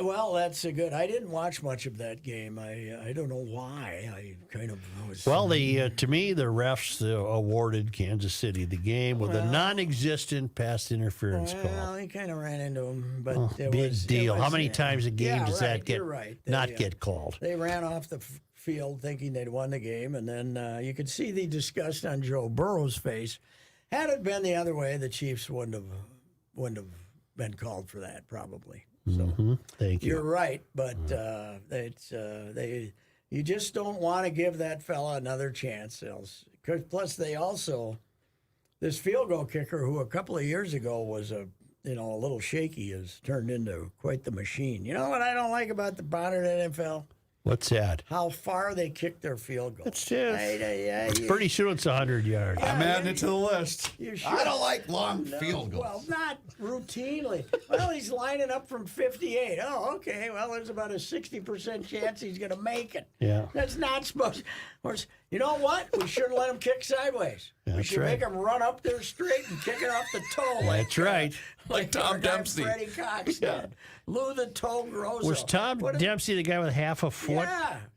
Well, that's a good. I didn't watch much of that game. I don't know why. I kind of was. Well, to me, the refs awarded Kansas City the game with a non-existent pass interference well, call. he kind of ran into him, but Big deal. How many times a game does that get not get called? They ran off the field thinking they'd won the game, and then you could see the disgust on Joe Burrow's face. Had it been the other way, the Chiefs wouldn't have been called for that probably. So Thank you. You're right, but you just don't want to give that fella another chance. Plus, this field goal kicker, who a couple of years ago was a little shaky, has turned into quite the machine. You know what I don't like about the modern NFL? What's that? How far they kick their field goals. That's it. Pretty soon it's 100 yards. I'm adding it to the list. I don't like long field goals. Well, not routinely. Well, he's lining up from 58. Oh, okay. Well, there's about a 60% chance he's going to make it. Yeah. That's not supposed. Of course, you know what? We shouldn't let him kick sideways. We should make him run up there straight and kick it off the toe. That's right. Like Tom Dempsey. Freddie Cox did. Lou the Toe Grosso. Was Tom Dempsey the guy with half a foot?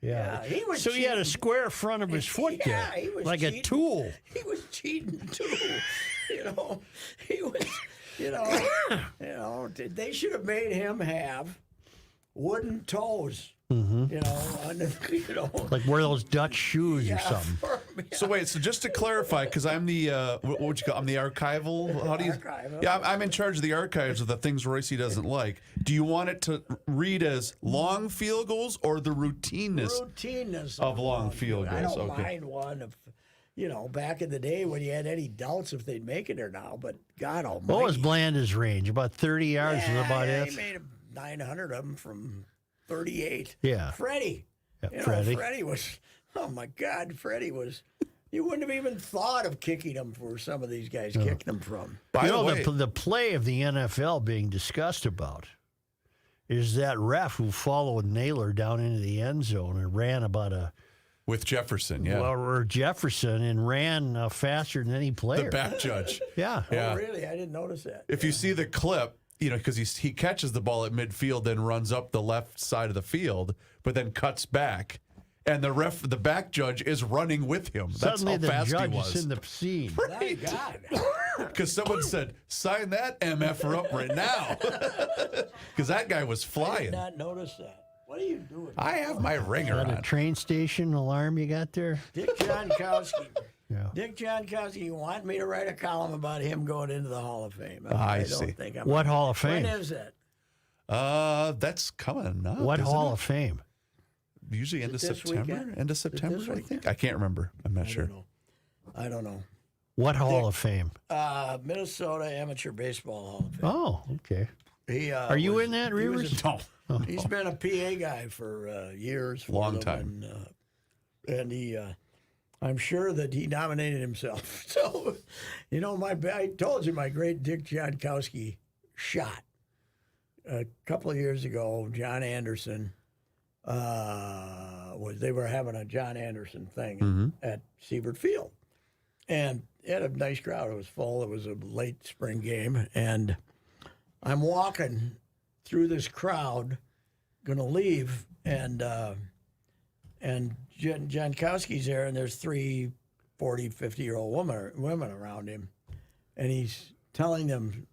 Yeah. He was so he had a square front of his foot there, he was like cheating. a tool. He was cheating too. He was. They should have made him have wooden toes. Like wear those Dutch shoes or something. So wait, so just to clarify, because I'm the what would you call? I'm the archival. How do you? Archival. Yeah, I'm in charge of the archives of the things Royce doesn't like. Do you want it to read as long field goals or the routineness of long field goals? I don't mind one of. Back in the day when you had any doubts if they'd make it or not, but God almighty. What was Bland's range? About 30 yards was about it? He made 900 of them from 38. Yeah. Freddie. Yeah, Freddie. Freddie was, oh my God, Freddie was, you wouldn't have even thought of kicking him where some of these guys kicked them from. By the way, the play of the NFL being discussed about is that ref who followed Naylor down into the end zone and ran about with Jefferson, or Jefferson, and ran faster than any player. The back judge. Yeah. Oh, really? I didn't notice that. If you see the clip, because he catches the ball at midfield, then runs up the left side of the field, but then cuts back, and the back judge is running with him. That's Suddenly how fast the he judge was. is in the scene. My God. Because someone said, sign that MFer up right now. Because that guy was I flying. did not notice that. What are you doing? I have my ringer Is that a on. train station alarm you got there? Dick Jonckowski. Yeah. Dick Jonckowski, you want me to write a column about him going into the Hall of Fame? I don't see. think I'm. What Hall of Fame? When is that? That's coming up. What isn't Hall it? of Fame? Usually end of this September. weekend? End of Is it this September, I think. weekend? I can't remember. I'm not sure. I don't know. What Hall of Fame? Minnesota Amateur Baseball Hall of Fame. Oh, okay. He, Are you in that, he was Reavers? No. He's been a PA guy for years. For Long them, time. And he, I'm sure that he nominated himself. So, I told you my great Dick Jonckowski shot. A couple of years ago, John Anderson, they were having a John Anderson thing at Siebert Field. And it had a nice crowd. It was full. It was a late spring game. And I'm walking through this crowd, gonna leave, and Jonckowski's there, and there's 3 40, 50-year-old women around him, and he's telling them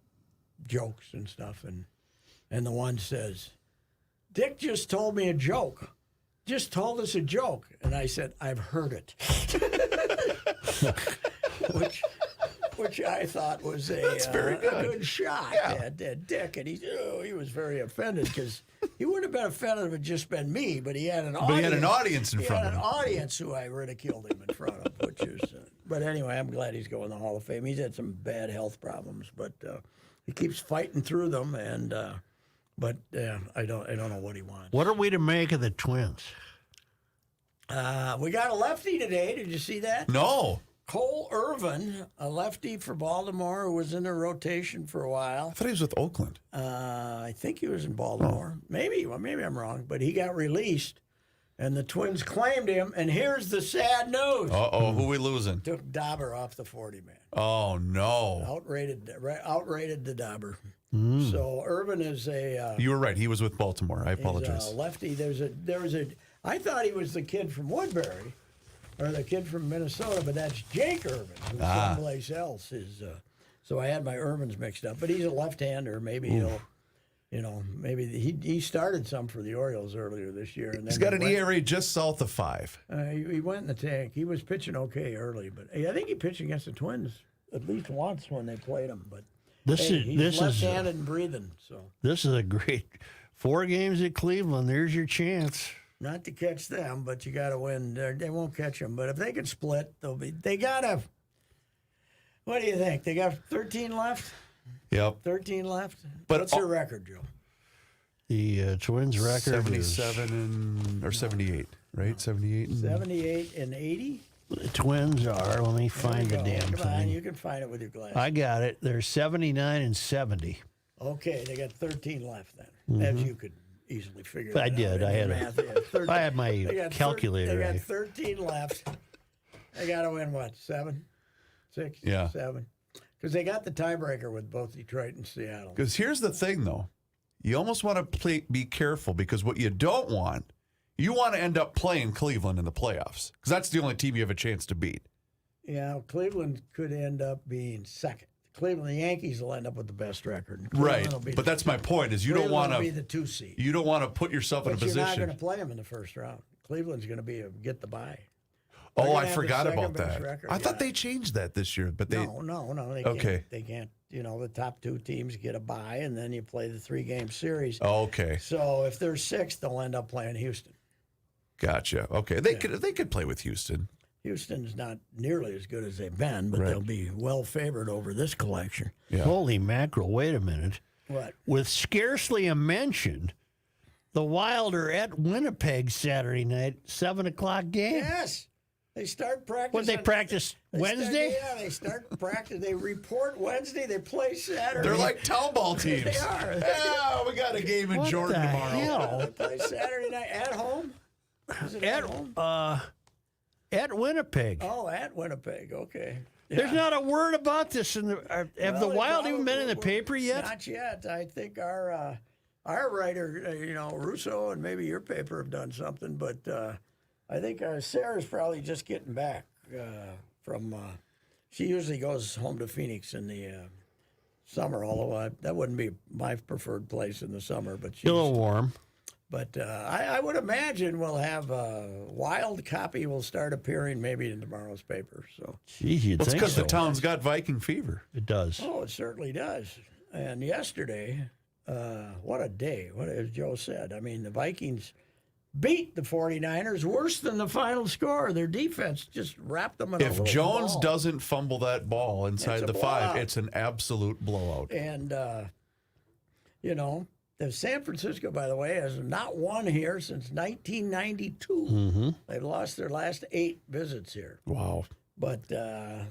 jokes and stuff, and the one says, "Dick just told me a joke. Just told us a joke," and I said, "I've heard it," which I thought was a good shot at Dick. And he was very offended because he wouldn't have been offended if it had just been me, but he had an audience. But he had an audience in front of him. He had an audience who I ridiculed him in front of, which is. But anyway, I'm glad he's going to the Hall of Fame. He's had some bad health problems, but he keeps fighting through them. And I don't know what he wants. What are we to make of the Twins? We got a lefty today. Did you see that? No. Cole Irvin, a lefty for Baltimore, who was in their rotation for a while. I thought he was with Oakland. I think he was in Baltimore. Maybe I'm wrong, but he got released, and the Twins claimed him. And here's the sad news: Who we losing? took Dauber off the 40-man. Oh no! Outrated the Dauber. So Urban is a You were right. He was with Baltimore. I he's apologize. a lefty. There was a. I thought he was the kid from Woodbury, or the kid from Minnesota, but that's Jake Urban, who's someplace else. So I had my Urbans mixed up. But he's a left-hander. Maybe he'll. Maybe he started some for the Orioles earlier this year. And then He's got an went, ERA just south of 5. he went in the tank. He was pitching okay early, but I think he pitched against the Twins at least once when they played him. But he's left-handed and breathing. So This is a great 4 games at Cleveland. There's your chance. not to catch them, but you got to win. They won't catch them. But if they can split, they got to. What do you think? They got 13 left. Yep. 13 left. But What's their record, Joe? The Twins' record is 77 or 78, right? 78. 78 and 80. the Twins are. Let me find the There you damn go. Come on, thing. you can find it with your glasses. I got it. They're 79 and 70. Okay, they got 13 left then. As you could easily figure. I that did. Out I had math. I had my They got calculator. They I- got 13 left. They got to win what? 7, 6, Yeah. 7. Because they got the tiebreaker with both Detroit and Seattle. Because here's the thing, though. You almost want to be careful because what you don't want, you want to end up playing Cleveland in the playoffs because that's the only team you have a chance to beat. Yeah, Cleveland could end up being second. Cleveland, the Yankees will end up with the best record. And Right. Cleveland will be But that's my point is you don't Cleveland want will be to the 2 seed. you don't want to put yourself in a But you're not position. going to play them in the first round. Cleveland's going to be get the bye. Oh, gonna I have the forgot about second best that. record, I thought yeah. they changed that this year, but they No. They Okay. can't. They can't. The top 2 teams get a bye, and then you play the 3-game series. Oh, okay. So if they're 6th, they'll end up playing Houston. Gotcha. Okay. They could play with Houston. Houston's not nearly as good as they've been, but Right. they'll be well favored over this collection. Yeah. Holy mackerel. Wait a minute. What? With scarcely a mention, the Wild are at Winnipeg Saturday night, 7 o'clock game. Yes. They start practicing. What, they practice Wednesday? They start practice. They report Wednesday. They play Saturday. They're like town ball teams. They are. Yeah, we got a game in What Jordan the tomorrow. hell? They play Saturday night at home. Is it at home? At Winnipeg. Oh, at Winnipeg. Okay. There's not a word about this. Have Well, the they Wild even been in the probably- paper yet? Not yet. I think our writer, Russo, and maybe your paper have done something, but I think Sarah's probably just getting back from. She usually goes home to Phoenix in the summer, although that wouldn't be my preferred place in the summer. But A little warm. But I would imagine we'll have a Wild copy will start appearing maybe in tomorrow's paper. So. Geez, you'd Well, it's think because so. the town's got Viking fever. It does. Oh, it certainly does. And yesterday, what a day. As Joe said, I mean, the Vikings beat the 49ers worse than the final score. Their defense just wrapped them in a If little Jones ball. doesn't fumble that ball inside It's a the 5, blowout. it's an absolute blowout. And, the San Francisco, by the way, has not won here since 1992. They've lost their last 8 visits here. Wow. But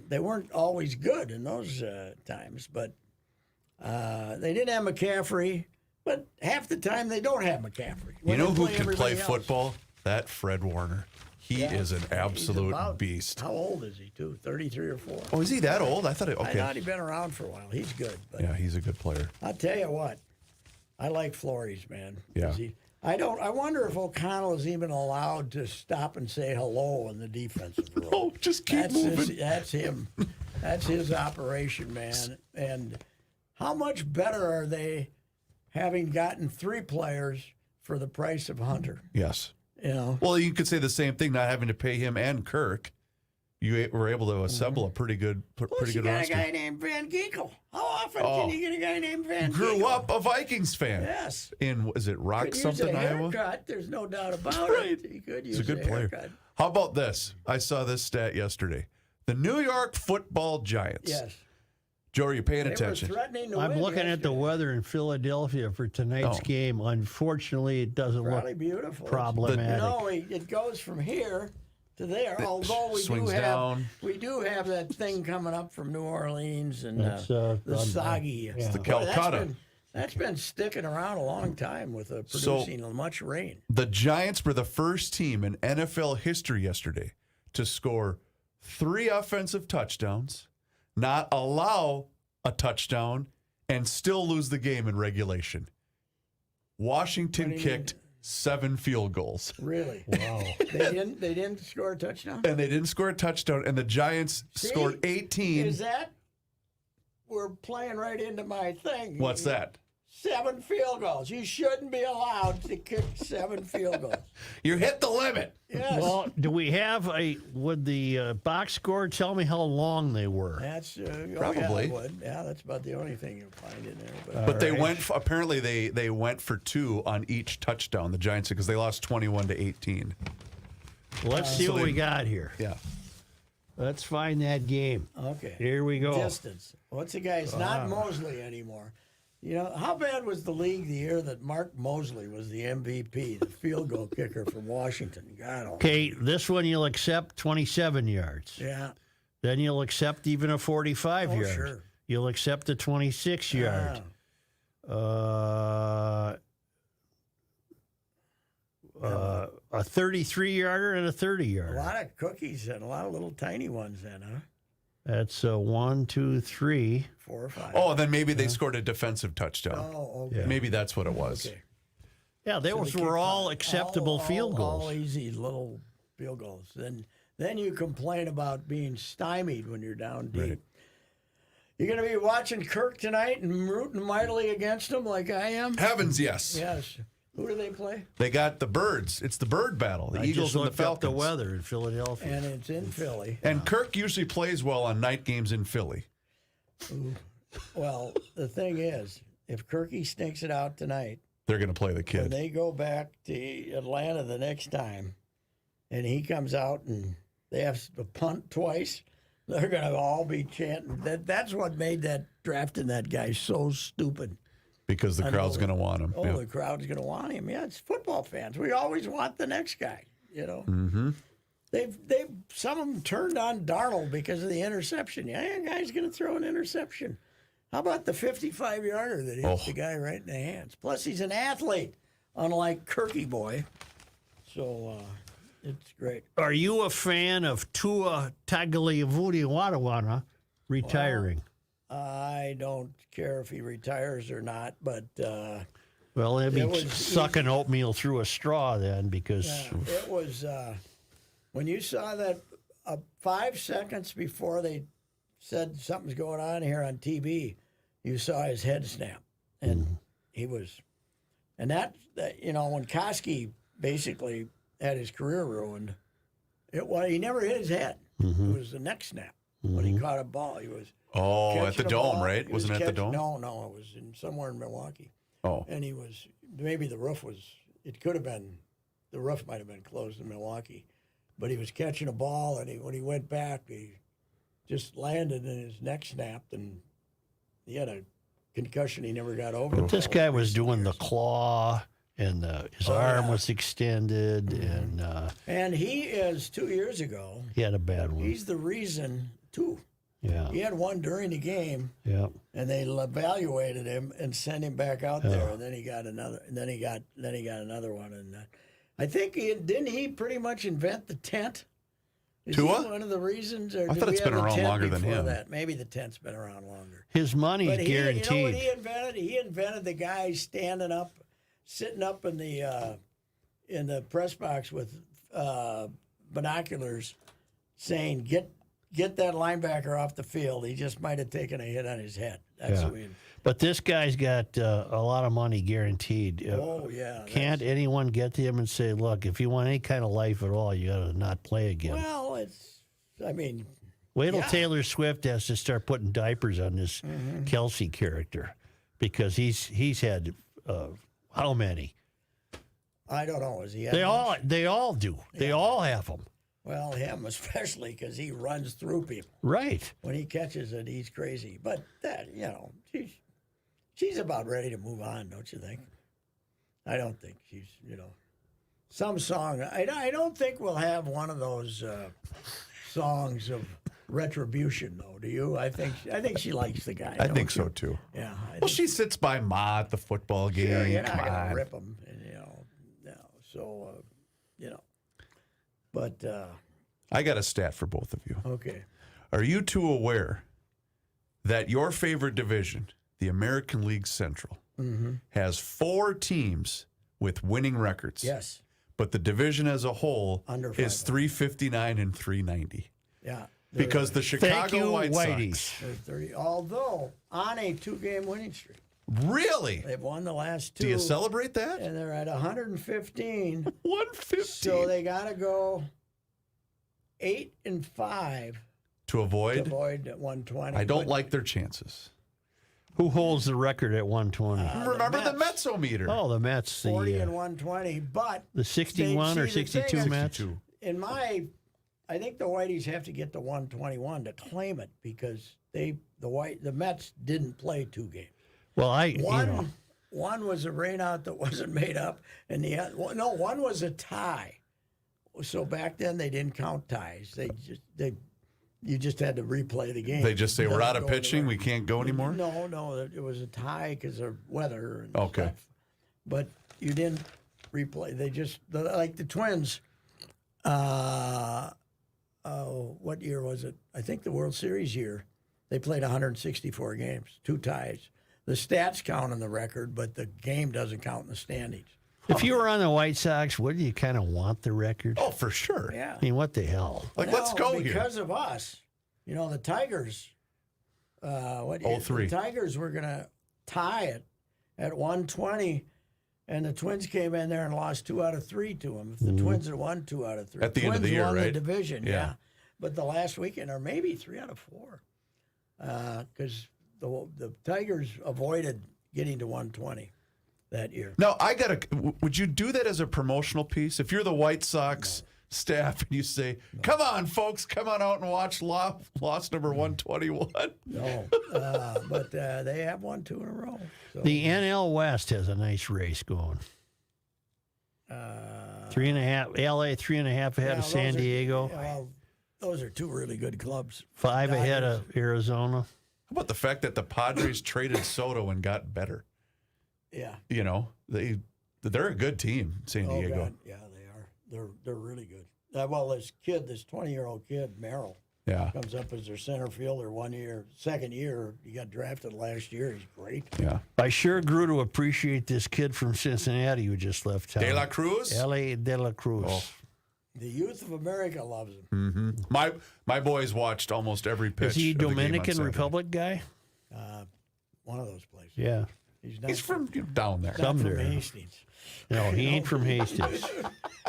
they weren't always good in those times. But they didn't have McCaffrey. But half the time they don't have McCaffrey. You when know they who play can play everybody else. football? That Fred Warner. He Yeah. is an He's absolute about- beast. How old is he, too? 33 or 4? Oh, is he that old? I thought it. I Okay. thought he'd been around for a while. He's good. But Yeah, he's a good player. I'll tell you what. I like Flores, man. Yeah. I wonder if O'Connell is even allowed to stop and say hello in the defensive role. Oh, just keep moving. That's him. That's his operation, man. And how much better are they having gotten 3 players for the price of Hunter? Yes. You Well, you could say the same thing, not having to pay him and Kirk. You were able to assemble a pretty good Plus, you got roster. a guy named Van Ginkel. How often Oh. can you get a guy named Van Ginkel? Grew up a Vikings fan. Yes. In is it Rock Could use something, a Iowa? haircut. There's no doubt about right. it. He could use He's a good player. haircut. How about this? I saw this stat yesterday. The New York Football Giants. Yes. Joe, are you paying They were attention? threatening to I'm win looking at the yesterday. weather in Philadelphia for tonight's Oh. game. Unfortunately, it doesn't Probably look beautiful. problematic. It goes from here to there. Although swings down. we do have that thing coming up from New Orleans and That's, the on- soggy. yeah. The Boy, Calcutta. That's been sticking around a long time with producing much rain. The Giants were the first team in NFL history yesterday to score 3 offensive touchdowns, not allow a touchdown, and still lose the game in regulation. Washington What do you kicked 7 field goals. Really? Wow. They didn't score a touchdown? And they didn't score a touchdown, and the Giants scored 18. Is that? We're playing right into my thing. What's that? 7 field goals. You shouldn't be allowed to kick 7 field goals. You hit the limit. Yes. Well, do we have would the box score tell me how long they were? That's Probably. Yeah, that's about the only thing you'll find in there. But they went. Apparently, they went for 2 on each touchdown. The Giants, because they lost 21-18. Let's see what we got here. Yeah. Let's find that game. Okay. Here we go. Distance. What's the guy? It's not Mosley anymore. You know, how bad was the league the year that Mark Mosley was the MVP, the field goal kicker from Washington? God, Okay, this one you'll accept 27 yards. yeah. Then you'll accept even a 45 yard. Sure. You'll accept a 26 yard. A 33 yarder and a 30 A yarder. lot of cookies and a lot of little tiny ones then, huh? That's 1, 2, 3. 4 or 5. Oh, then maybe they scored a defensive touchdown. Oh, okay. Maybe that's what it was. Okay. Yeah, those So they were kicked all acceptable field goals. All easy little field goals. Then you complain about being stymied when you're down deep. Right. You're going to be watching Kirk tonight and rooting mightily against him like I am? Heavens, yes. Yes. Who do they play? They got the birds. It's the bird battle. The I Eagles just and the looked up Falcons. the weather in Philadelphia. And it's in Philly. And Kirk usually plays well on night games in Philly. Well, the thing is, if Kirky stinks it out tonight, They're going to play the when kid. they go back to Atlanta the next time, and he comes out and they have to punt twice, they're going to all be chanting. That's what made that drafting that guy so stupid. Because the crowd's going to want him. Oh, Yeah. the crowd's going to want him. Yeah, it's football fans. We always want the next guy. You know. Mm-hmm. They've some of them turned on Darnold because of the interception. Yeah, that guy's going to throw an interception. How about the 55-yarder that hits the guy right in the hands? Plus, he's an athlete, unlike Kirky Boy. So it's great. Are you a fan of Tua Tagovailoa retiring? I don't care if he retires or not, but Well, they'd be It was sucking oatmeal through a straw then because it was when you saw that 5 seconds before they said something's going on here on TV, you saw his head snap, and he was, and that you know when Koski basically had his career ruined, he never hit his head. It was the neck snap when he caught a ball. He was Oh, at the catching a Dome, ball. right? He was Wasn't it at the catching- Dome? No, it was somewhere in Milwaukee. Oh. And he was, maybe the roof was, it could have been, the roof might have been closed in Milwaukee. But he was catching a ball, and when he went back, he just landed and his neck snapped, and he had a concussion he never got over. But this guy was doing the claw, and his arm yeah. was extended, And he is, 2 years ago, he had a bad one. he's the reason, too. Yeah, He had one during the game, yeah. and they evaluated him and sent him back out there, and then he got another, and then he got another one, and I think didn't he pretty much invent the tent? Is Tua? he one of the reasons? Or I did thought we it's have been the around tent longer than before him. That? Maybe the tent's been around longer. His money's But guaranteed. You know what he invented? He invented the guy standing up, sitting up in the press box with binoculars, saying, "Get that linebacker off the field. He just might have taken a hit on his head." That's Yeah. what we. But this guy's got a lot of money guaranteed. Oh yeah. Can't anyone get to him and say, look, if you want any kind of life at all, you got to not play again? Well, it's. I mean, Wait till yeah. Taylor Swift has to start putting diapers on this Kelsey character because he's had how many? I don't know. Is he? They all do. They all have them. Well, him especially because he runs through people. Right. When he catches it, he's crazy. But that, she's about ready to move on, don't you think? I don't think she's, some song. I don't think we'll have one of those songs of retribution, though. Do you? I think she likes the guy. I don't think you? so, too. Yeah. Well, she sits by Ma at the football game. Sure, you're not Come going to on. rip him, so. But I got a stat for both of you. okay. Are you two aware that your favorite division the American League Central has 4 teams with winning records. Yes. But the division as a whole Under is 359 and 390. Yeah. Because the Thank Chicago you, White Whitey. Sox. They're 30. Although on a 2-game winning streak. Really? They've won the last 2. Do you celebrate that? And they're at 115. 115. So they got to go 8 and 5 to avoid? to avoid 120. I don't But, like their chances. Who holds the record at 120? Remember the Mets. Metsometer? Oh, the Mets. 40 and The 120. But 61 or see, the thing 62 is, Mets? 62. I think the Whiteys have to get to 121 to claim it because the Mets didn't play 2 games. Well, One was a rainout that wasn't made up, and one was a tie. So back then they didn't count ties. You just had to replay the game. They just say, we're out of Go to pitching, the- we can't go anymore? No, it was a tie because of weather and Okay. stuff. But you didn't replay. They just like the Twins. What year was it? I think the World Series year. They played 164 games, 2 ties. The stats count on the record, but the game doesn't count in the standings. If you were on the White Sox, wouldn't you kind of want the record? Oh, for sure. Yeah. I mean, what the hell? Like, let's go here. Because of us, the Tigers. The 03. Tigers were going to tie it at 120, and the Twins came in there and lost 2 out of 3 to them. If the Twins had won 2 out of 3, At the end of the Twins year, won right? the division, Yeah. But the last weekend, or maybe 3 out of 4, because the Tigers avoided getting to 120 that year. Now, would you do that as a promotional piece? If you're the White Sox staff and you say, come on, folks, come on out and watch loss number 121. No, but they have won 2 in a row. So. The NL West has a nice race going. 3.5, LA 3.5 ahead of San Diego, Well, those are 2 really good clubs. 5 ahead of Arizona. How about the fact that the Padres traded Soto and got better? Yeah. They're a good team, San Oh, Diego. God. Yeah, they are. They're really good. This 20-year-old kid, Merrill, Yeah. comes up as their center fielder 1 year. Second year, he got drafted last year. He's great. Yeah. I sure grew to appreciate this kid from Cincinnati who just left town. De La Cruz? L.A. De La Cruz. Oh. The youth of America loves him. My boys watched almost every pitch. Is he of the game on Dominican Saturday. Republic guy? One of those places. Yeah. He's from down there. not from Somewhere. Hastings. No, he ain't from Hastings.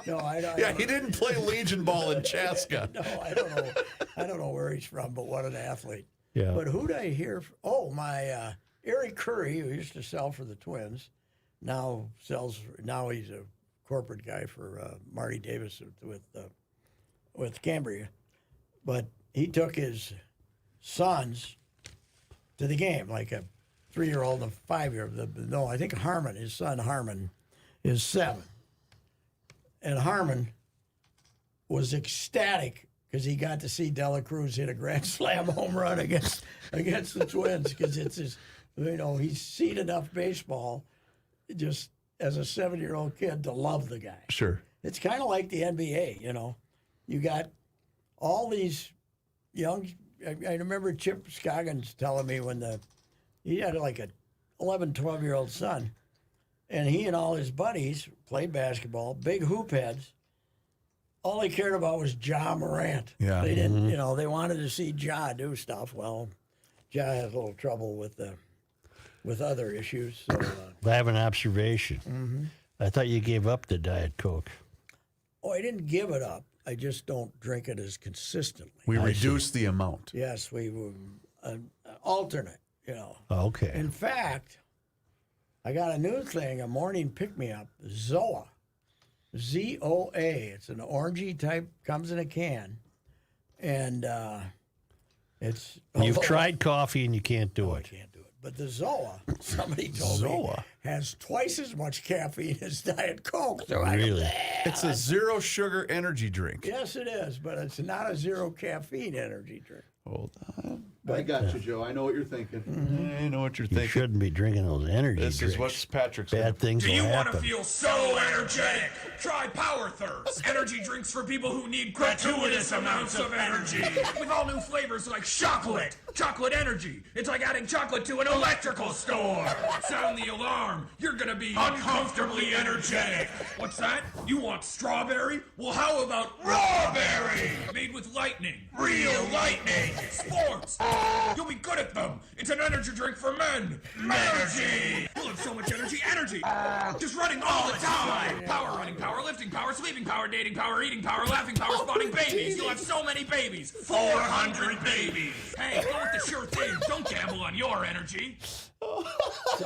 No, I don't. Yeah, he didn't play Legion ball in Chaska. No, I don't know. I don't know where he's from, but what an athlete. Yeah. But who'd I hear? My Eric Curry, who used to sell for the Twins, now he's a corporate guy for Marty Davis with Cambria. But he took his sons to the game, like a 3-year-old and a 5-year-old. No, I think Harmon, his son Harmon, is 7. And Harmon was ecstatic because he got to see De La Cruz hit a grand slam home run against the Twins because it's his, he's seen enough baseball just as a 7-year-old kid to love the guy. Sure. It's kind of like the NBA, You got all these young. I remember Chip Scoggins telling me he had like a 11, 12-year-old son, and he and all his buddies played basketball, big hoop heads. All they cared about was Ja Morant. Yeah. They didn't, they wanted to see Ja do stuff. Well, Ja has a little trouble with other issues. So, I have an observation. I thought you gave up the Diet Coke. I didn't give it up. I just don't drink it as consistently. We reduced the amount. Yes, we were alternate, Okay. In fact, I got a new thing, a morning pick-me-up, Zoa, Z-O-A. It's an orangey type, comes in a can, and it's... You've tried coffee and you can't do I it. can't do it. But the Zoa, somebody told me, has twice as much caffeine as Diet Coke. So Really? It's a zero sugar energy drink. Yes, it is, but it's not a zero caffeine energy drink. Hold on. I got you, Joe. I know what you're thinking. I know what you're You thinking. shouldn't be drinking those energy This drinks. is what Patrick's Bad things Do will you want happen. to feel so energetic? Try Power Thirst. Energy drinks for people who need gratuitous amounts of energy. With all new flavors like chocolate. Chocolate energy. It's like adding chocolate to an electrical store. Sound the alarm. You're going to be uncomfortably energetic. What's that? You want strawberry? Well, how about raw berry? Made with lightning. Real lightning. Sports. You'll be good at them. It's an energy drink for men. Energy. You'll have so much energy. Energy. Just running all the time. Power running, power lifting, power sleeping, power dating, power eating, power laughing, power spawning babies. You'll have so many babies. 400 babies. Hey, go with the sure thing. Don't gamble on your energy. So,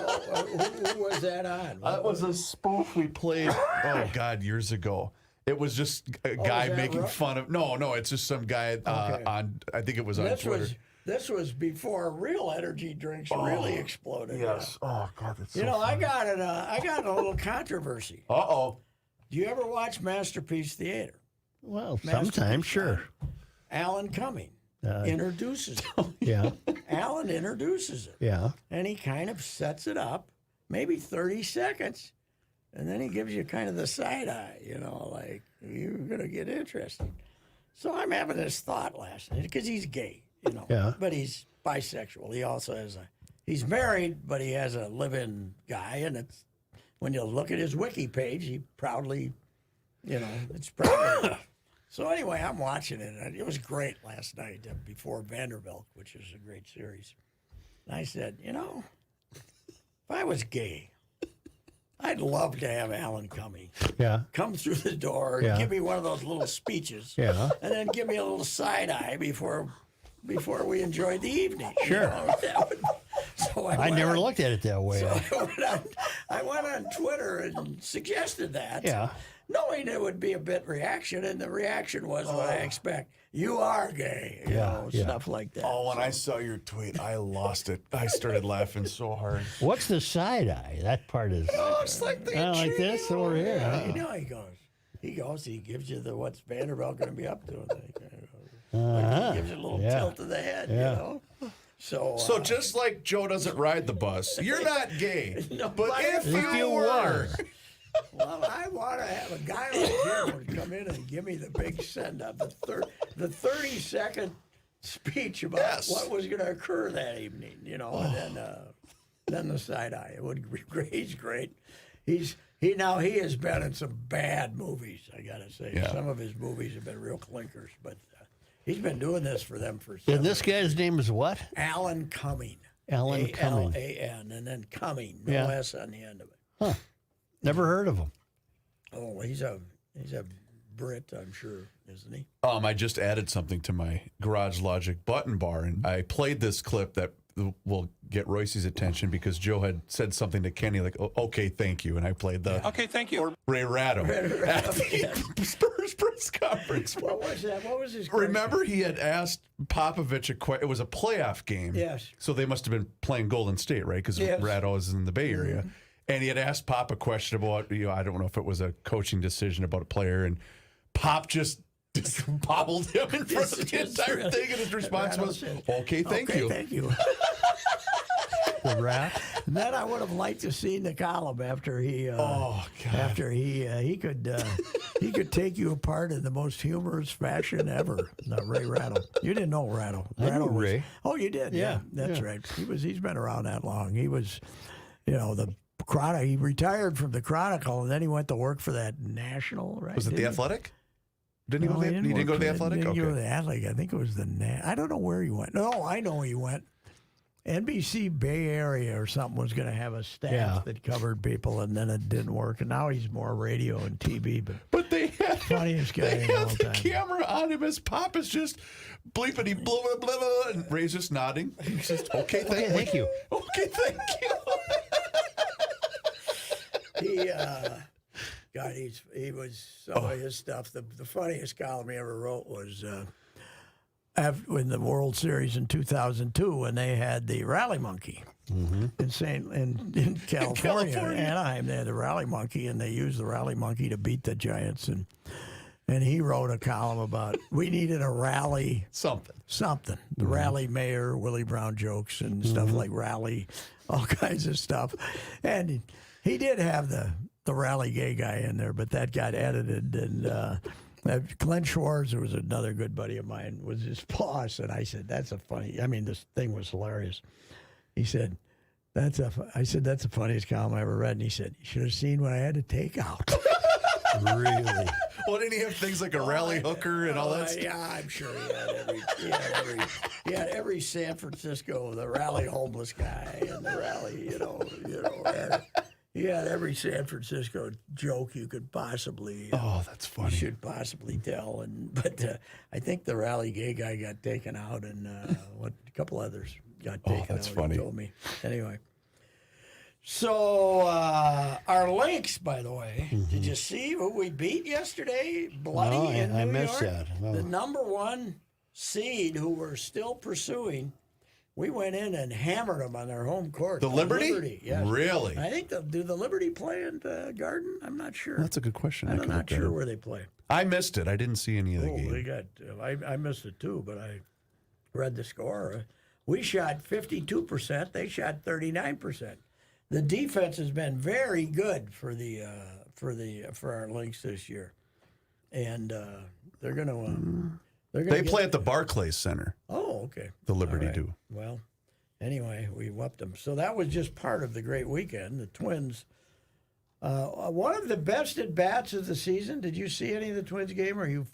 who was that on? That was a spoof we played, oh, God, years ago. It was just a guy that making right? fun of. No, it's just some guy on, I think it was on Twitter. This was before real energy drinks really exploded. Yes. Oh, God, that's You know, I got in a little controversy. Uh-oh. Do you ever watch Masterpiece Theater? Well, sometimes, sure. Alan Cumming introduces it. Yeah, Alan introduces it. yeah. And he kind of sets it up, maybe 30 seconds, and then he gives you kind of the side eye, like, you're going to get interested. So I'm having this thought last night, because he's gay, Yeah. but he's bisexual. He also has he's married, but he has a live-in guy, and it's, when you look at his wiki page, he proudly, it's proud. So anyway, I'm watching it, and it was great last night before Vanderbilt, which is a great series. And I said, if I was gay, I'd love to have Alan Cumming Yeah. come through the door and Yeah. give me one of those little speeches, Yeah. and then give me a little side eye before we enjoyed the evening. Sure. So I never looked at it that way. So I went on Twitter and suggested that. Yeah. Knowing it would be a bit reaction, and the reaction was what I expect. You are gay, Yeah, yeah. stuff like that. Oh, when I saw your tweet, I lost it. I started laughing so hard. What's the side eye? That part is It's like the like this over here. Huh? He goes, he gives you what's Vanderbilt going to be up to. And then Uh-huh. he gives you a little Yeah. tilt to the head, Yeah. So, So just like Joe doesn't ride the bus, you're not gay. No, but if If you you were, well, I want to have a guy like him would come in and give me the big send up, the 30-second speech about Yes. what was going to occur that evening, and then the side eye. It would be great. He's great. He has been in some bad movies, I gotta say. Yeah. Some of his movies have been real clinkers, but he's been doing this for them for. And this guy's name is what? Alan Cumming. Alan Cumming. A-L-A-N, and then Cumming, no Yeah. S on the end of it. Never heard of him. Oh, he's a Brit, I'm sure, isn't he? I just added something to my Garage Logic button bar, and I played this clip that will get Royce's attention because Joe had said something to Kenny like, okay, thank you. And I played the Okay, thank you. Ray Ratto at the Spurs press conference. What was that? What was his question? Remember, he had asked Popovich it was a playoff game. Yes. So they must have been playing Golden State, right? Because Yes. Ratto is in the Bay Area. And he had asked Pop a question about, I don't know if it was a coaching decision about a player. And Pop just bobbled him in front of the entire thing. And his response Ratto was, said, okay, thank you. Thank you. The rat. And then I would have liked to see the column after he. Oh, God. After he could take you apart in the most humorous fashion ever. No, Ray Ratto. You didn't know Ratto. I knew Ratto was- Ray. Oh, you did. Yeah, that's yeah. right. He's been around that long. He was, the Chronicle. He retired from the Chronicle, and then he went to work for that National. Right? Was it the Didn't he? Athletic? Didn't he No, go to the, he didn't go to the work for Athletic? Didn't go to Okay. the Athletic. I think it was the I don't know where he went. No, I know he went. NBC Bay Area or something was going to have a staff Yeah. that covered people, and then it didn't work. And now he's more radio and TV. But they had, Funniest guy they of all had the time. camera on him as Pop is just bleeping, blah, blah, blah, blah, and Ray's just nodding. He's just, okay, Thank you. Okay, thank you. He was some of his stuff. The funniest column he ever wrote was in the World Series in 2002 when they had the Rally Monkey in California, California. Anaheim. They had the Rally Monkey, and they used the Rally Monkey to beat the Giants. And and he wrote a column about we needed a rally Something. the rally mayor, Willie Brown jokes and stuff like rally, all kinds of stuff. And he did have the rally gay guy in there, but that got edited. And Glenn Schwartz, who was another good buddy of mine, was his boss. And I said, this thing was hilarious. He said, I said, that's the funniest column I ever read. And he said, you should have seen what I had to take out. Really? Well, didn't he have things like a rally hooker and all that stuff? Yeah, I'm sure he had every San Francisco, the rally homeless guy and the rally, he had every San Francisco joke you could possibly That's funny. should possibly tell. But I think the rally gay guy got taken out, and a couple others got taken out. That's he funny. told me. Anyway. So our Lynx, by the way, did you see who we beat yesterday? Bloody No, in I New missed York? that. No. The number one seed, who we're still pursuing, we went in and hammered them on their home court. The Liberty? Yes. Really? I think do the Liberty play in the Garden? I'm not sure. That's a good question. I'm can not look that sure up. where they play. I missed it. I didn't see any of the Oh, game. they got. I missed it too, but I read the score. We shot 52%. They shot 39%. The defense has been very good for our Lynx this year, and they're going to. They play at the Barclays Center. Oh, okay. The Liberty All right. do. Well, anyway, we whooped them. So that was just part of the great weekend. The Twins. One of the best at bats of the season. Did you see any of the Twins game? Or are you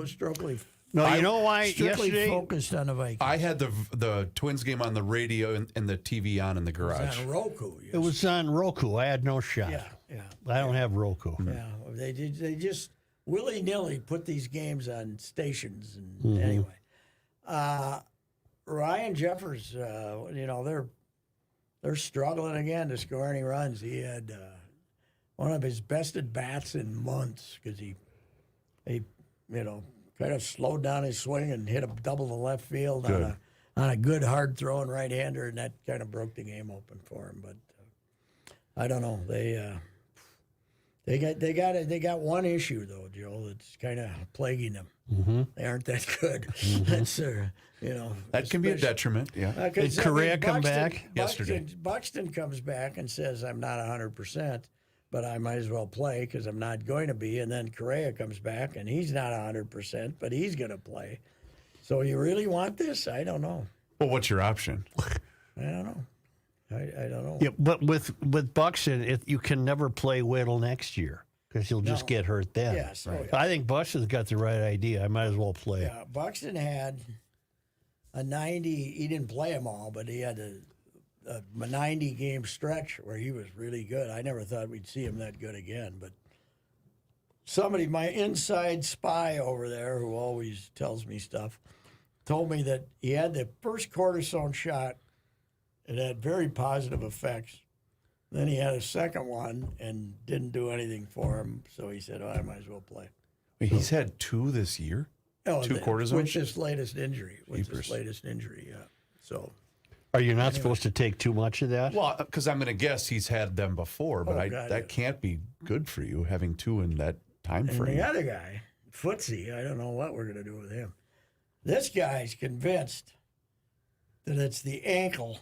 strictly No, you know why? strictly Yesterday, focused on the Vikings? I had the Twins game on the radio and the TV on in the garage. On Roku. it was on Roku. I had no shot. Yeah. I don't have Roku. Yeah, they just willy nilly put these games on stations, and anyway, Ryan Jeffers, they're struggling again to score any runs. He had one of his best at bats in months because he kind of slowed down his swing and hit a double to left field on a good hard throwing right hander, and that kind of broke the game open for him. But I don't know. They got one issue though, Joe, that's kind of plaguing them. They aren't that good. That's That can be a detriment. Yeah. Did Correa come back? Yesterday. Buxton comes back and says, "I'm not 100%, but I might as well play because I'm not going to be." And then Correa comes back and he's not 100%, but he's going to play. So you really want this? I don't know. Well, what's your option? I don't know. I don't know. Yeah, but with Buxton, you can never play Whittle next year because he'll just get hurt then. Yes, right. I think Buxton's got the right idea. I might as well play. Yeah, Buxton had a 90. He didn't play them all, but he had a 90-game stretch where he was really good. I never thought we'd see him that good again. But somebody, my inside spy over there, who always tells me stuff, told me that he had the first cortisone shot. It had very positive effects. Then he had a second one and didn't do anything for him. So he said, I might as well play. Wait, he's had 2 this year? Oh, 2 cortisone? With this latest injury. Yeah. So. Are you not supposed to take too much of that? Well, because I'm going to guess he's had them before, but that can't be good for you, having 2 in that time And frame. the other guy, Footsy, I don't know what we're going to do with him. This guy's convinced that it's the ankle,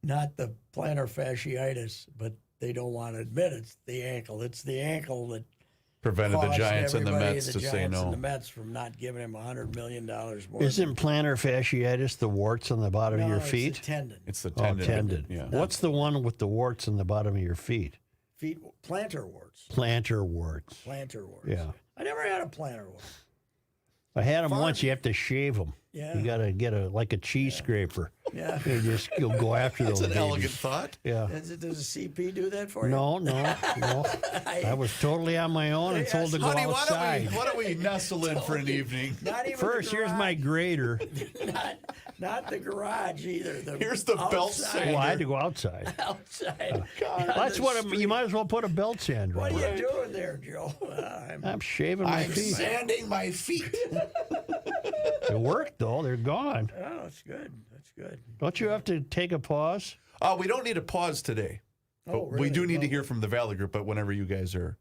not the plantar fasciitis, but they don't want to admit it's the ankle. It's the ankle that Prevented the caused Giants and the everybody, Mets the to Giants say and no. the Mets from not giving him $100 million more. Isn't plantar fasciitis the warts on the bottom of your feet? It's the tendon. It's the Oh, tendon. tendon. Yeah. What's the one with the warts on the bottom of your feet? Plantar warts. Plantar warts. Plantar warts. Yeah. I never had a plantar wart. I had them once. You have to shave them. Yeah. You got to get like a cheese scraper. Yeah. You'll go after those. That's an babies. elegant thought. Yeah. Does a CP do that for you? No. I was totally on my own and told to go Honey, outside. why don't we nestle in for an evening? Not even First, the here's my garage. grader. Not the garage either. Here's the belt outside. sander. Well, I had to go outside. Outside. That's what you might as well put a belt sander What on. are you doing there, Joe? I'm shaving my feet. sanding my feet. It worked though. They're gone. Oh, that's good. That's good. Don't you have to take a pause? We don't need a pause today. But we do need to hear from the Valley Group, but whenever you guys are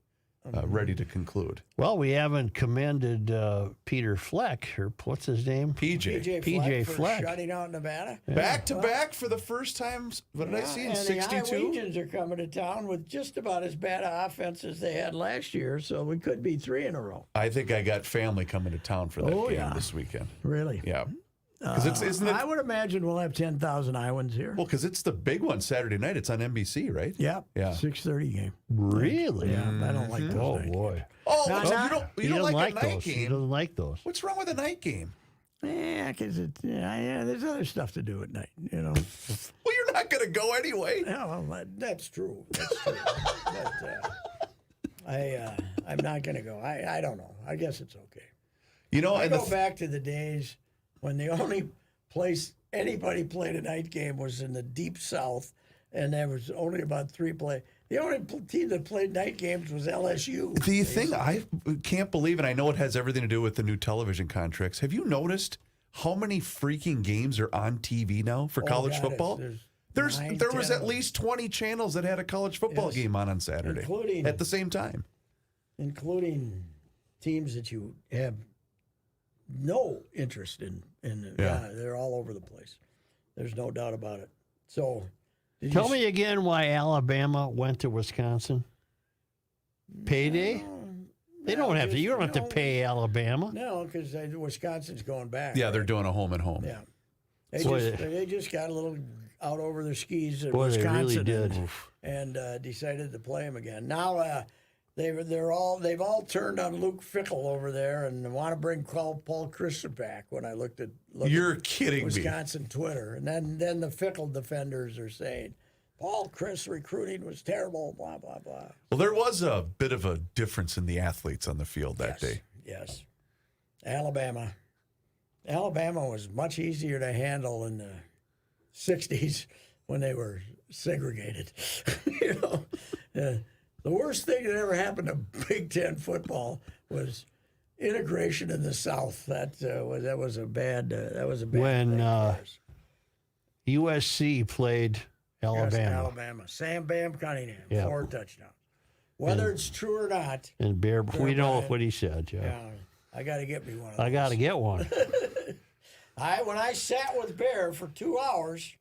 ready to conclude. Well, we haven't commended Peter Fleck, or what's his name? PJ. PJ Fleck. for shutting out Nevada. Back to back for the first time. What did I see in and 62? the Iowegians are coming to town with just about as bad an offense as they had last year, so we could be 3 in a row. I think I got family coming to town for that Oh, game yeah. this weekend. Really? Yeah. Because isn't it? I would imagine we'll have 10,000 Iowans here. Well, because it's the big one Saturday night. It's on NBC, right? Yeah. Yeah. 6:30 game. Really? Yeah, I don't like those. Oh night boy. games. Oh, No, so no. you don't like a night those. He game? doesn't like those. What's wrong with a night game? Yeah, because there's other stuff to do at night, you know. Well, you're not going to go anyway. Yeah, well, that's true. That's true. But I'm not going to go. I don't know. I guess it's okay. You know, I and go back to the days when the only place anybody played a night game was in the deep South, and there was only about 3 play. The only team that played night games was LSU. the thing I can't believe, and I know it has everything to do with the new television contracts. Have you noticed how many freaking games are on TV now for college God, football? there There was at least 20 channels that had a college football game on Saturday Including- at the same time. including teams that you have no interest in. Yeah. They're all over the place. There's no doubt about it. So, did Tell you me again why Alabama went to Wisconsin. Payday? They don't have to. You don't have to pay Alabama. No, because Wisconsin's going back. Yeah, right? they're doing a home and home. Yeah. Boy, They just got a little out over their skis at Boy, they Wisconsin really did. and decided to play him again. Now they've all turned on Luke Fickle over there and want to bring Paul Christian back. When I looked at You're kidding me. Wisconsin Twitter, and then the Fickle defenders are saying Paul Chris recruiting was terrible. Blah blah blah. Well, there was a bit of a difference in the athletes on the field that day. Yes. Alabama was much easier to handle in the 60s when they were segregated. You know, the worst thing that ever happened to Big Ten football was integration in the South. That was a bad When thing for us. USC played Yes, Alabama, Alabama. Sam Bam Cunningham, Yeah. 4 touchdowns. Whether it's true or not, and Bear, we know Bryant. what he said. Yeah, yeah, I got to get me one of those. I got to get one. When I sat with Bear for 2 hours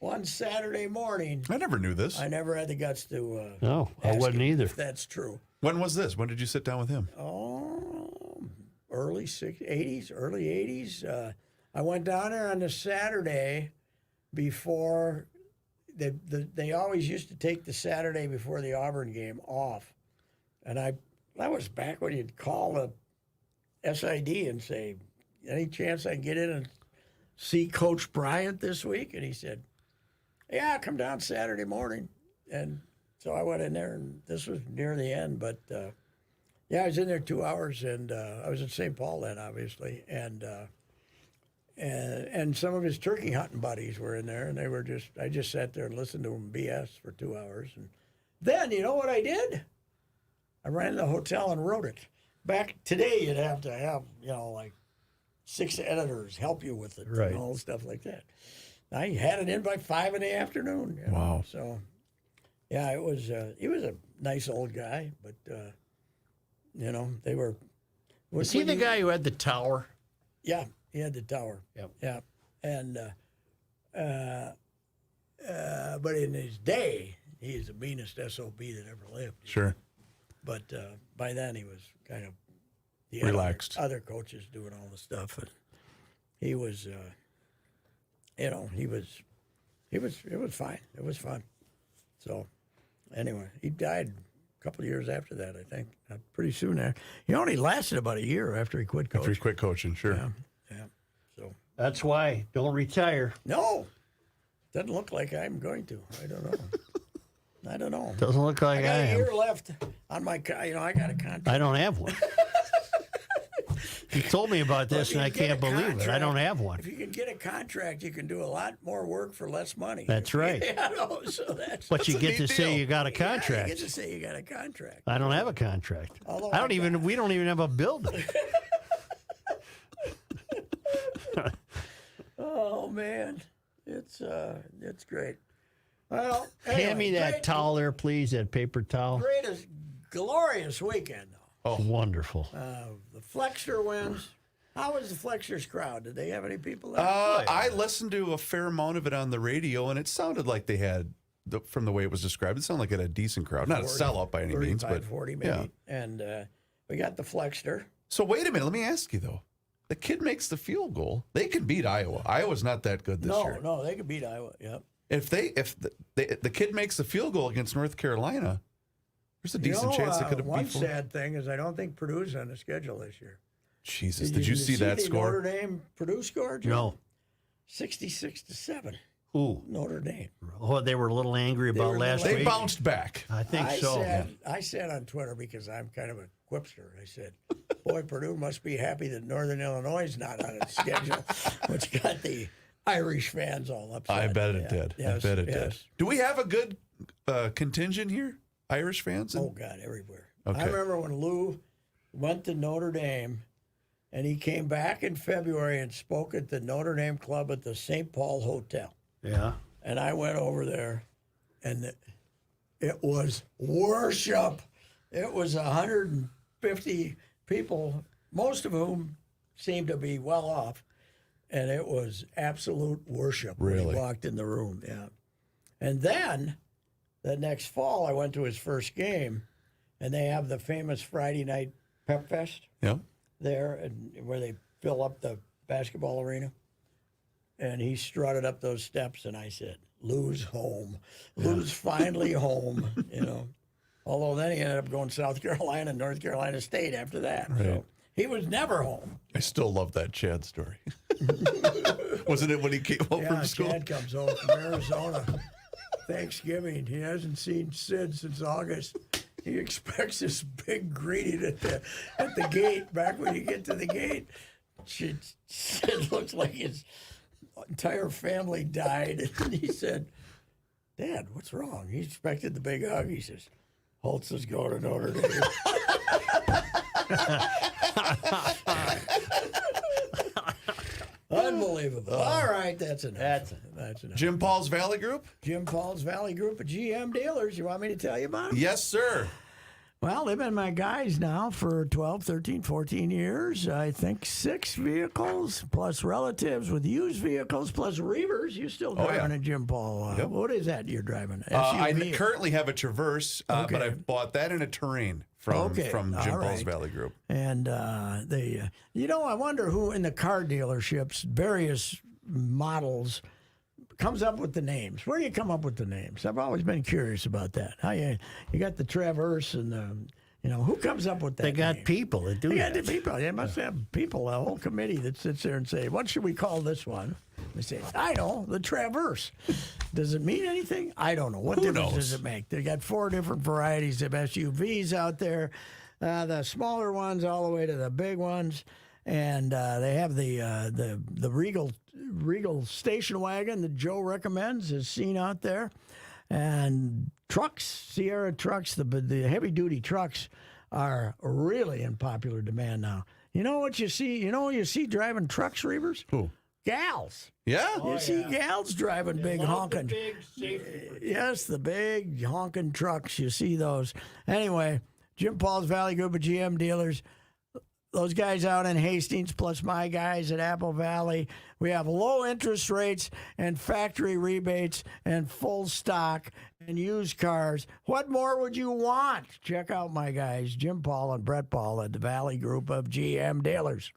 one Saturday morning, I never knew this. I never had the guts to. No, I ask wasn't him either. If that's true. When was this? When did you sit down with him? Oh, early 80s, early 80s. I went down there on the Saturday before. They always used to take the Saturday before the Auburn game off, and that was back when you'd call the SID and say, "Any chance I can get in and see Coach Bryant this week?" And he said, "Yeah, come down Saturday morning." And so I went in there, and this was near the end, but yeah, I was in there 2 hours, and I was in St. Paul then, obviously, and some of his turkey hunting buddies were in there, and I just sat there and listened to him BS for 2 hours, and then you know what I did? I ran to the hotel and wrote it. Back today, you'd have to have like 6 editors help you with it, Right. and all stuff like that. I had it in by 5 in the afternoon. You know? Wow. So, yeah, it was. He was a nice old guy, but they were. Was he the guy who had the tower? Yeah, he had the tower. Yep. Yeah, and but in his day, he is the meanest SOB that ever lived. Sure. But by then, he was kind of Relaxed. Other coaches doing all the stuff, and he was, it was fine. It was fun. So, anyway, he died a couple of years after that, I think. Pretty soon after. He only lasted about a year after he quit coaching. After he quit coaching, sure. Yeah. So, That's why. Don't retire. no, doesn't look like I'm going to. I don't know. I don't know. Doesn't look like I got I a am. year left on my. I got a contract. I don't have one. You told me about this, and I can't believe it. I don't have one. If you can get a contract, you can do a lot more work for less money. That's right. Yeah, no, so that's. But you That's a get to neat say deal. you got a Yeah, contract. you get to say you got a contract. I don't have a contract. Although I don't I even. got- We don't even have a building. Oh man, it's great. Well, Hand me anyway, that towel there, please. That paper towel. glorious weekend, though. Oh, wonderful. The Flexter wins. How was the Flexter's crowd? Did they have any people there? I listened to a fair amount of it on the radio, and it sounded like they had, from the way it was described, it sounded like it had a decent crowd. Not a sellout by any means, but 40 maybe. yeah. And we got the Flexter. So wait a minute. Let me ask you, though. The kid makes the field goal. They can beat Iowa. Iowa's not that good this year. No, they could beat Iowa. Yep. If the kid makes the field goal against North Carolina, there's a decent chance they could have one beat them. sad thing is I don't think Purdue's on the schedule this year. Jesus, did you see that the score? Notre Dame Purdue score? Jim? No. 66-7. Ooh. Notre Dame. Oh, they were a little angry were about a last little They week. bounced back. I think so. I said on Twitter, because I'm kind of a quipster, I said, boy, Purdue must be happy that Northern Illinois is not on its schedule, which got the Irish fans all upset. I bet it did. Yes, I bet it did. yes. Do we have a good contingent here? Irish fans? Oh, God, everywhere. Okay. I remember when Lou went to Notre Dame, and he came back in February and spoke at the Notre Dame Club at the St. Paul Hotel. Yeah. And I went over there, and it was worship. It was 150 people, most of whom seemed to be well off, and it was absolute worship when Really? he walked in the room. Yeah. And then the next fall, I went to his first game, and they have the famous Friday night Pep Fest Yeah. there, and where they fill up the basketball arena. And he strutted up those steps, and I said, Lou's home. Lou's finally home, you know. Although then he ended up going to South Carolina and North Carolina State after that. So he was never home. I still love that Chad story. Wasn't it when he came home Yeah, from school? Chad comes home from Arizona. Thanksgiving. He hasn't seen Sid since August. He expects this big greeting at the gate, back when you get to the gate. Sid looks like his entire family died. And he said, Dad, what's wrong? He expected the big hug. He says, Holtz is going to Notre Dame. Unbelievable. All right, that's enough. That's enough. Jim Paul's Valley Group? Jim Paul's Valley Group of GM dealers. You want me to tell you about them? Yes, sir. Well, they've been my guys now for 12, 13, 14 years. I think 6 vehicles, plus relatives with used vehicles, plus Reavers. You still driving a Jim Paul. Yep. What is that you're driving? I SUV? currently have a Traverse, but Okay. I bought that in a Terrain from Jim All Paul's right. Valley Group. And they, I wonder who in the car dealerships, various models, comes up with the names. Where do you come up with the names? I've always been curious about that. How you got the Traverse and the, who comes up with that? They got name? people that do They got that. the people. They must have people, a whole committee that sits there and say, what should we call this one? They say, I know, the Traverse. Does it mean anything? I don't know. What Who difference knows? does it make? They got 4 different varieties of SUVs out there, the smaller ones all the way to the big ones. And they have the Regal station wagon that Joe recommends is seen out there. And trucks, Sierra trucks, the heavy-duty trucks are really in popular demand now. You know what you see? You know who you see driving trucks, Reavers? Who? Gals. Yeah? You see gals driving big honking. Yes, the big honking trucks. You see those. Anyway, Jim Paul's Valley Group of GM dealers. Those guys out in Hastings, plus my guys at Apple Valley. We have low interest rates and factory rebates and full stock and used cars. What more would you want? Check out my guys, Jim Paul and Brett Paul at the Valley Group of GM dealers.